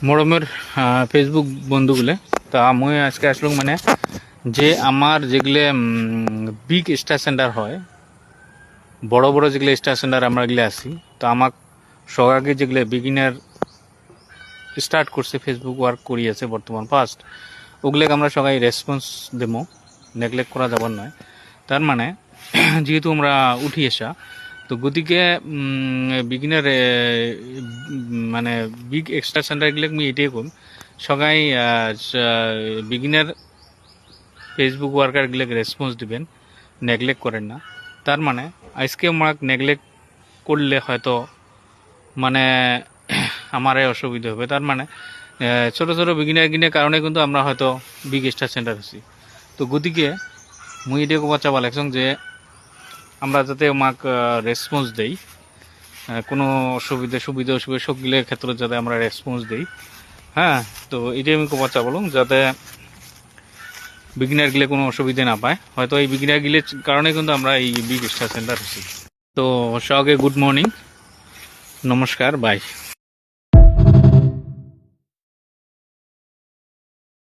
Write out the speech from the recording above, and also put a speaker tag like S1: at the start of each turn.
S1: মরমের Facebook বন্ধুগুলো তা মুই আজকে আসলাম মানে যে আমার যেগুলো বিগ স্টার সেন্টার হয় বড় বড় যেগুলো স্টার সেন্টার আমরা এগুলো আসি তো আমাক সবাইকে যেগুলো বিগিনার স্টার্ট করছে ফেসবুক ওয়ার্ক করি আছে বর্তমান ফার্স্ট ওগুলোকে আমরা সবাই রেসপন্স দেবো, নেগলেক্ট করা যাবার নয়। তার মানে যেহেতু আমরা উঠি আসা তো গতিকে বিগিনার মানে বিগ এক্সট্রা সেন্টারগুলো আমি এটাই কম সবাই বিগিনার ফেসবুক ওয়ার্কারগুলোকে রেসপন্স দিবেন, নেগলেক্ট করেন না। তার মানে আজকে আমাকে নেগলেক্ট করলে হয়তো মানে আমার অসুবিধা হবে। তার মানে ছোটো ছোটো বিগিনার কারণে কিন্তু আমরা হয়তো বিগ স্টার সেন্টার হচ্ছি। তো গতিকে মুই এটাকে কথা বলেছিলাম যে আমরা যাতে আমাক রেসপন্স দেই, কোনো সুবিধা সবগুলোর ক্ষেত্রে যাতে আমরা রেসপন্স দিই। হ্যাঁ, তো এটাই আমি কথা বলুন যাতে বিগিনারগুলো কোনো অসুবিধা না পায়। হয়তো এই বিগিনারগুলোর কারণে কিন্তু আমরা এই বিগ স্টার সেন্টার হচ্ছি। তো সবাইকে গুড মর্নিং, নমস্কার, বাই।